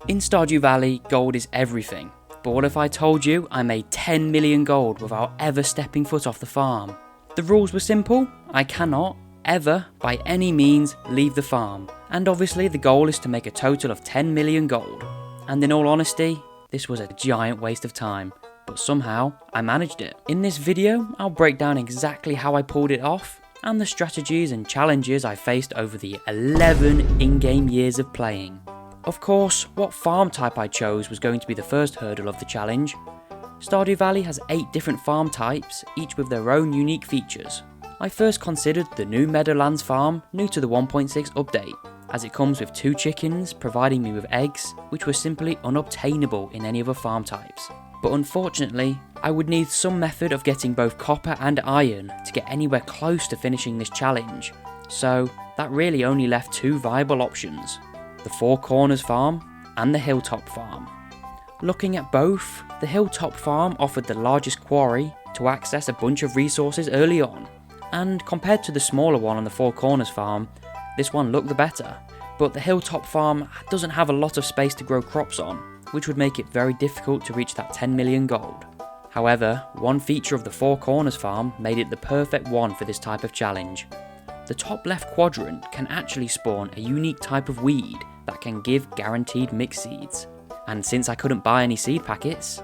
In Stardew Valley, gold is everything, but what if I told you I made 10 million gold without ever stepping foot off the farm? The rules were simple: I cannot, ever, by any means, leave the farm, and obviously the goal is to make a total of 10 million gold. And in all honesty, this was a giant waste of time, but somehow I managed it. In this video, I'll break down exactly how I pulled it off, and the strategies and challenges I faced over the 11 in-game years of playing. Of course, what farm type I chose was going to be the first hurdle of the challenge. Stardew Valley has 8 different farm types, each with their own unique features. I first considered the new Meadowlands farm, new to the 1.6 update, as it comes with 2 chickens providing me with eggs, which were simply unobtainable in any other farm types. But unfortunately, I would need some method of getting both copper and iron to get anywhere close to finishing this challenge, so that really only left 2 viable options: the Four Corners farm and the Hilltop farm. Looking at both, the Hilltop farm offered the largest quarry to access a bunch of resources early on, and compared to the smaller one on the Four Corners farm, this one looked the better. But the Hilltop farm doesn't have a lot of space to grow crops on, which would make it very difficult to reach that 10 million gold. However, one feature of the Four Corners farm made it the perfect one for this type of challenge. The top left quadrant can actually spawn a unique type of weed that can give guaranteed mixed seeds, and since I couldn't buy any seed packets,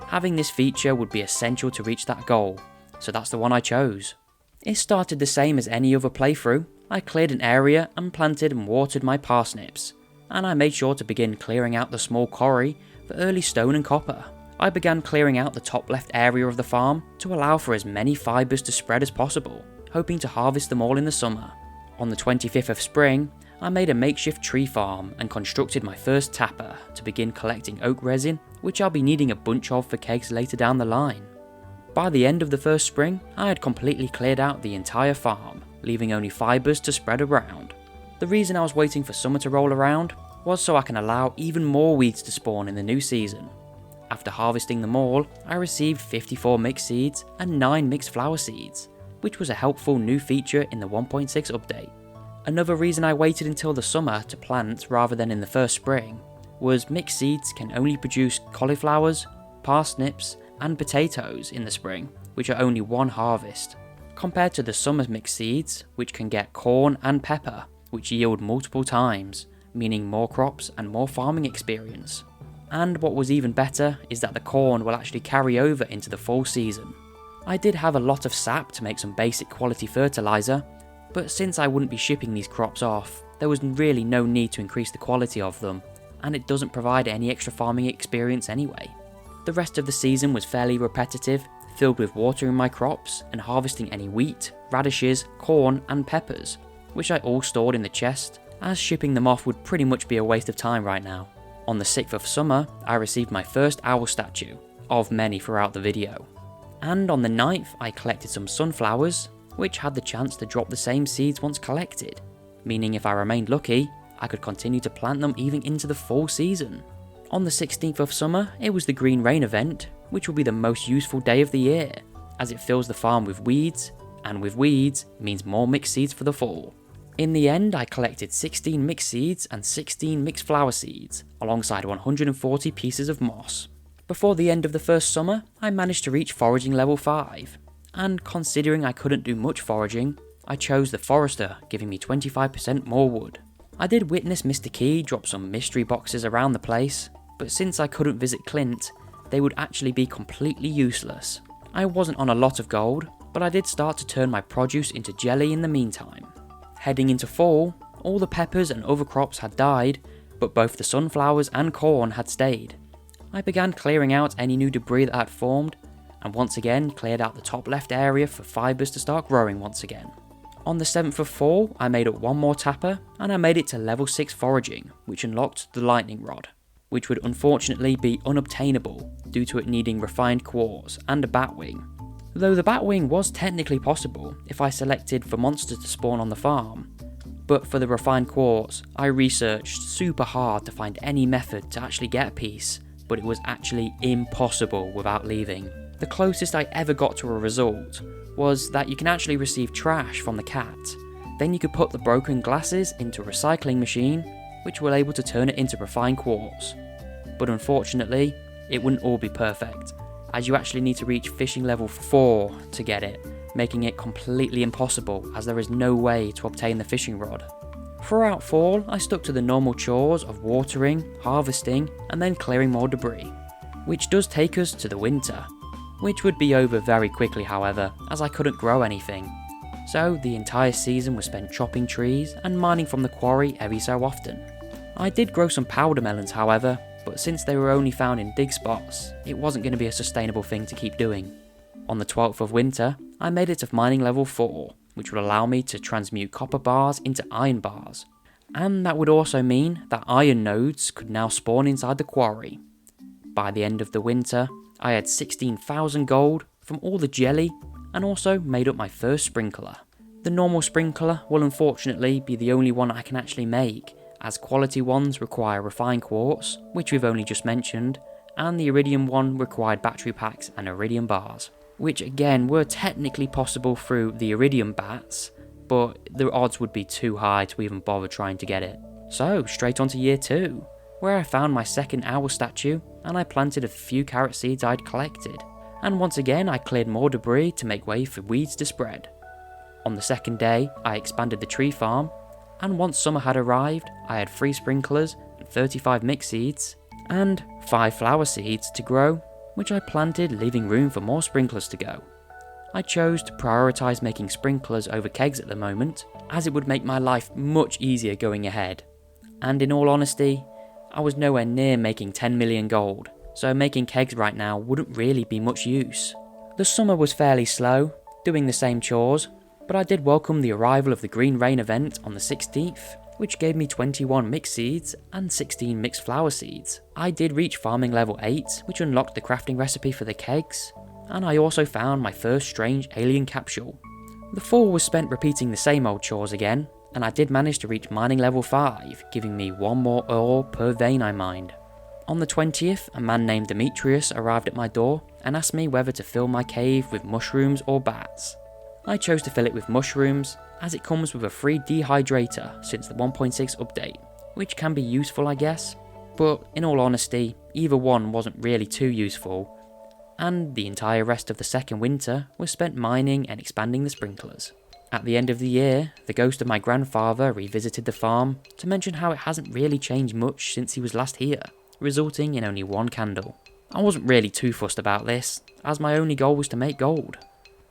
having this feature would be essential to reach that goal, so that's the one I chose. It started the same as any other playthrough. I cleared an area and planted and watered my parsnips, and I made sure to begin clearing out the small quarry for early stone and copper. I began clearing out the top left area of the farm to allow for as many fibres to spread as possible, hoping to harvest them all in the summer. On the 25th of spring, I made a makeshift tree farm and constructed my first tapper to begin collecting oak resin, which I'll be needing a bunch of for kegs later down the line. By the end of the first spring, I had completely cleared out the entire farm, leaving only fibres to spread around. The reason I was waiting for summer to roll around was so I can allow even more weeds to spawn in the new season. After harvesting them all, I received 54 mixed seeds and 9 mixed flower seeds, which was a helpful new feature in the 1.6 update. Another reason I waited until the summer to plant rather than in the first spring was mixed seeds can only produce cauliflowers, parsnips, and potatoes in the spring, which are only one harvest, compared to the summer mixed seeds, which can get corn and pepper, which yield multiple times, meaning more crops and more farming experience. And what was even better is that the corn will actually carry over into the fall season. I did have a lot of sap to make some basic quality fertilizer, but since I wouldn't be shipping these crops off, there was really no need to increase the quality of them, and it doesn't provide any extra farming experience anyway. The rest of the season was fairly repetitive, filled with watering my crops and harvesting any wheat, radishes, corn and peppers, which I all stored in the chest, as shipping them off would pretty much be a waste of time right now. On the 6th of summer, I received my first owl statue, of many throughout the video. And on the 9th, I collected some sunflowers, which had the chance to drop the same seeds once collected, meaning if I remained lucky, I could continue to plant them even into the fall season. On the 16th of summer, it was the Green Rain event, which will be the most useful day of the year, as it fills the farm with weeds, and with weeds means more mixed seeds for the fall. In the end, I collected 16 mixed seeds and 16 mixed flower seeds, alongside 140 pieces of moss. Before the end of the first summer, I managed to reach foraging level 5, and considering I couldn't do much foraging, I chose the Forester, giving me 25% more wood. I did witness Mr. Key drop some mystery boxes around the place, but since I couldn't visit Clint, they would actually be completely useless. I wasn't on a lot of gold, but I did start to turn my produce into jelly in the meantime. Heading into fall, all the peppers and other crops had died, but both the sunflowers and corn had stayed. I began clearing out any new debris that had formed, and once again cleared out the top left area for fibres to start growing once again. On the 7th of fall, I made up one more tapper, and I made it to level 6 foraging, which unlocked the lightning rod, which would unfortunately be unobtainable due to it needing refined quartz and a batwing. Though the batwing was technically possible if I selected for monsters to spawn on the farm, but for the refined quartz, I researched super hard to find any method to actually get a piece, but it was actually impossible without leaving. The closest I ever got to a result was that you can actually receive trash from the cat. Then you could put the broken glasses into a recycling machine, which were able to turn it into refined quartz. but unfortunately, it wouldn't all be perfect, as you actually need to reach fishing level 4 to get it, making it completely impossible as there is no way to obtain the fishing rod. Throughout fall, I stuck to the normal chores of watering, harvesting, and then clearing more debris, which does take us to the winter, which would be over very quickly however, as I couldn't grow anything. So the entire season was spent chopping trees and mining from the quarry every so often. I did grow some powder melons however, but since they were only found in dig spots, it wasn't going to be a sustainable thing to keep doing. On the 12th of winter, I made it to mining level 4, which would allow me to transmute copper bars into iron bars. And that would also mean that iron nodes could now spawn inside the quarry. By the end of the winter, I had 16,000 gold from all the jelly and also made up my first sprinkler. The normal sprinkler will unfortunately be the only one I can actually make, as quality ones require refined quartz, which we've only just mentioned, and the iridium one required battery packs and iridium bars, which again were technically possible through the iridium bats, but the odds would be too high to even bother trying to get it. So straight on to year 2, where I found my second owl statue and I planted a few carrot seeds I'd collected, and once again I cleared more debris to make way for weeds to spread. On the second day I expanded the tree farm, and once summer had arrived I had 3 sprinklers and 35 mixed seeds, and 5 flower seeds to grow, which I planted leaving room for more sprinklers to go. I chose to prioritise making sprinklers over kegs at the moment, as it would make my life much easier going ahead. And in all honesty, I was nowhere near making 10 million gold, so making kegs right now wouldn't really be much use. The summer was fairly slow, doing the same chores, but I did welcome the arrival of the Green Rain event on the 16th, which gave me 21 mixed seeds and 16 mixed flower seeds. I did reach farming level 8, which unlocked the crafting recipe for the kegs, and I also found my first strange alien capsule. The fall was spent repeating the same old chores again, and I did manage to reach mining level 5, giving me 1 more ore per vein I mined. On the 20th, a man named Demetrius arrived at my door and asked me whether to fill my cave with mushrooms or bats. I chose to fill it with mushrooms, as it comes with a free dehydrator since the 1.6 update, which can be useful I guess, but in all honesty, either one wasn't really too useful, and the entire rest of the second winter was spent mining and expanding the sprinklers. At the end of the year, the ghost of my grandfather revisited the farm to mention how it hasn't really changed much since he was last here, resulting in only 1 candle. I wasn't really too fussed about this, as my only goal was to make gold.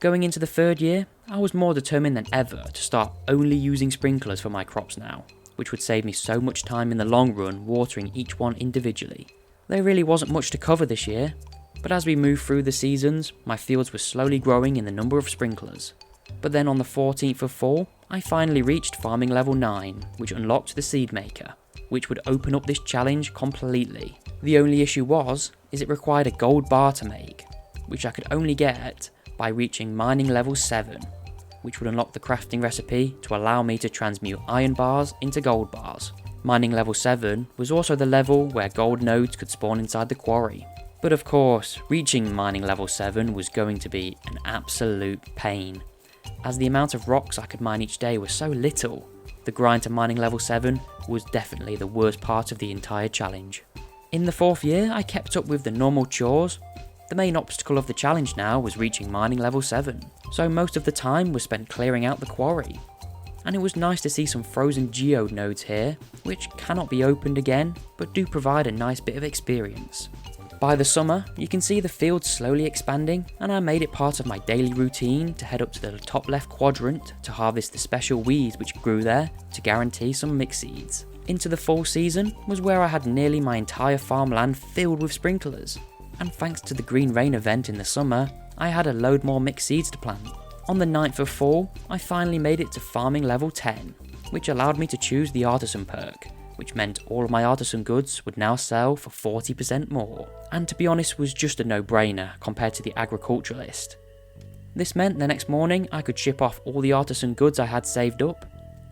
Going into the 3rd year, I was more determined than ever to start only using sprinklers for my crops now, which would save me so much time in the long run watering each one individually. There really wasn't much to cover this year, but as we moved through the seasons, my fields were slowly growing in the number of sprinklers. But then on the 14th of fall, I finally reached farming level 9, which unlocked the seed maker, which would open up this challenge completely. The only issue is it required a gold bar to make, which I could only get by reaching mining level 7, which would unlock the crafting recipe to allow me to transmute iron bars into gold bars. Mining level 7 was also the level where gold nodes could spawn inside the quarry. But of course, reaching mining level 7 was going to be an absolute pain, as the amount of rocks I could mine each day was so little. The grind to mining level 7 was definitely the worst part of the entire challenge. In the 4th year, I kept up with the normal chores. The main obstacle of the challenge now was reaching mining level 7, so most of the time was spent clearing out the quarry. And it was nice to see some frozen geode nodes here, which cannot be opened again, but do provide a nice bit of experience. By the summer, you can see the field slowly expanding, and I made it part of my daily routine to head up to the top left quadrant to harvest the special weeds which grew there to guarantee some mixed seeds. Into the fall season was where I had nearly my entire farmland filled with sprinklers, and thanks to the Green Rain event in the summer, I had a load more mixed seeds to plant. On the 9th of fall, I finally made it to farming level 10, which allowed me to choose the artisan perk, which meant all of my artisan goods would now sell for 40% more, and to be honest was just a no-brainer compared to the agriculturalist. This meant the next morning I could ship off all the artisan goods I had saved up,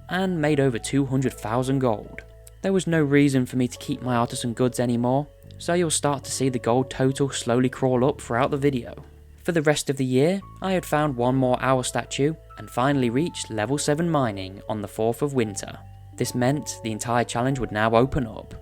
and made over 200,000 gold. There was no reason for me to keep my artisan goods anymore, so you'll start to see the gold total slowly crawl up throughout the video. For the rest of the year, I had found 1 more owl statue, and finally reached level 7 mining on the 4th of winter. This meant the entire challenge would now open up.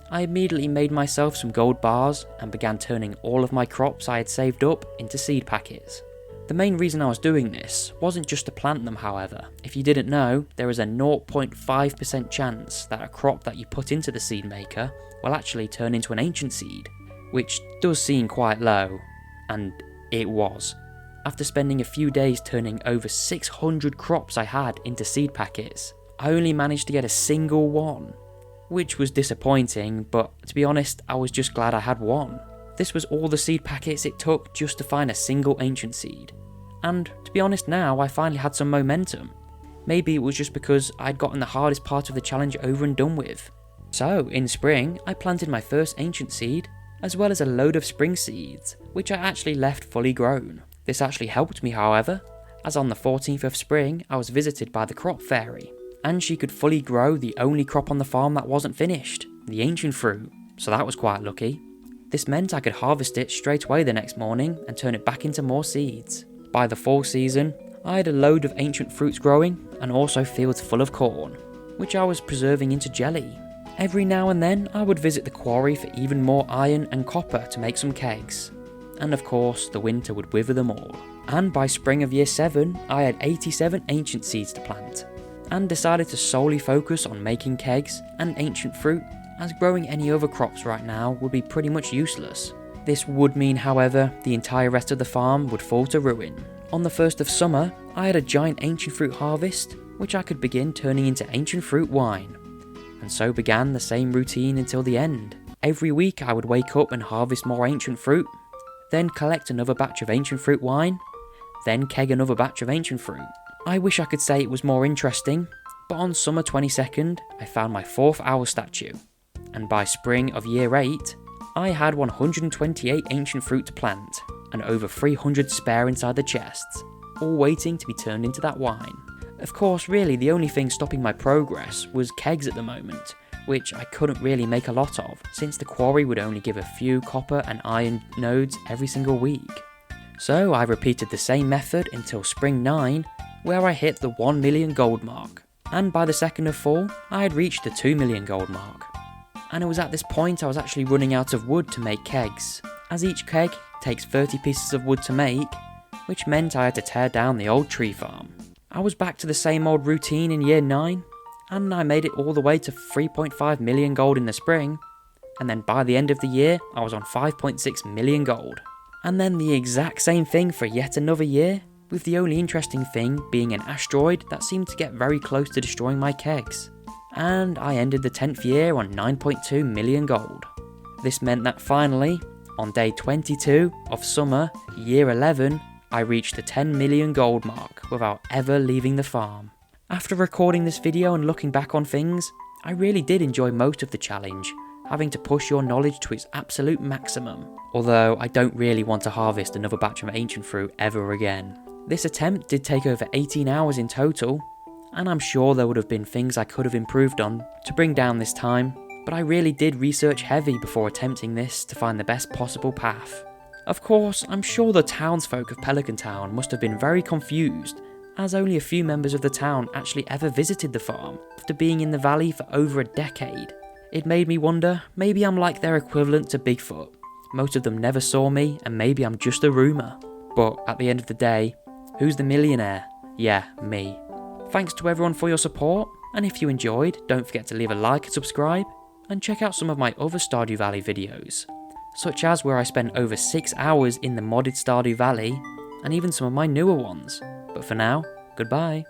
I immediately made myself some gold bars and began turning all of my crops I had saved up into seed packets. The main reason I was doing this wasn't just to plant them, however. If you didn't know, there is a 0.5% chance that a crop that you put into the seed maker will actually turn into an ancient seed, which does seem quite low, and it was. After spending a few days turning over 600 crops I had into seed packets, I only managed to get a single one, which was disappointing, but to be honest, I was just glad I had one. This was all the seed packets it took just to find a single ancient seed. And to be honest now, I finally had some momentum. Maybe it was just because I'd gotten the hardest part of the challenge over and done with. So, in spring, I planted my first ancient seed, as well as a load of spring seeds, which I actually left fully grown. This actually helped me, however, as on the 14th of spring, I was visited by the crop fairy, and she could fully grow the only crop on the farm that wasn't finished, the ancient fruit, so that was quite lucky. This meant I could harvest it straight away the next morning and turn it back into more seeds. By the fall season, I had a load of ancient fruits growing and also fields full of corn, which I was preserving into jelly. Every now and then I would visit the quarry for even more iron and copper to make some kegs. And of course, the winter would wither them all. And by spring of year 7, I had 87 ancient seeds to plant, and decided to solely focus on making kegs and ancient fruit, as growing any other crops right now would be pretty much useless. This would mean, however, the entire rest of the farm would fall to ruin. On the 1st of summer, I had a giant ancient fruit harvest, which I could begin turning into ancient fruit wine. And so began the same routine until the end. Every week I would wake up and harvest more ancient fruit, then collect another batch of ancient fruit wine, then keg another batch of ancient fruit. I wish I could say it was more interesting, but on summer 22nd, I found my 4th owl statue, and by spring of year 8, I had 128 ancient fruit to plant, and over 300 spare inside the chests, all waiting to be turned into that wine. Of course, really the only thing stopping my progress was kegs at the moment, which I couldn't really make a lot of, since the quarry would only give a few copper and iron nodes every single week. So I repeated the same method until spring 9, where I hit the 1 million gold mark, and by the 2nd of fall, I had reached the 2 million gold mark. And it was at this point I was actually running out of wood to make kegs, as each keg takes 30 pieces of wood to make, which meant I had to tear down the old tree farm. I was back to the same old routine in year 9, and I made it all the way to 3.5 million gold in the spring, and then by the end of the year I was on 5.6 million gold. And then the exact same thing for yet another year, with the only interesting thing being an asteroid that seemed to get very close to destroying my kegs. And I ended the 10th year on 9.2 million gold. This meant that finally, on day 22 of summer, year 11, I reached the 10 million gold mark without ever leaving the farm. After recording this video and looking back on things, I really did enjoy most of the challenge, having to push your knowledge to its absolute maximum. Although I don't really want to harvest another batch of ancient fruit ever again. This attempt did take over 18 hours in total, and I'm sure there would have been things I could have improved on to bring down this time, but I really did research heavy before attempting this to find the best possible path. Of course, I'm sure the townsfolk of Pelican Town must have been very confused, as only a few members of the town actually ever visited the farm, after being in the valley for over a decade. It made me wonder, maybe I'm like their equivalent to Bigfoot. Most of them never saw me, and maybe I'm just a rumour. But at the end of the day, who's the millionaire? Yeah, me. Thanks to everyone for your support, and if you enjoyed, don't forget to leave a like and subscribe, and check out some of my other Stardew Valley videos, such as where I spent over 6 hours in the modded Stardew Valley, and even some of my newer ones. But for now, goodbye.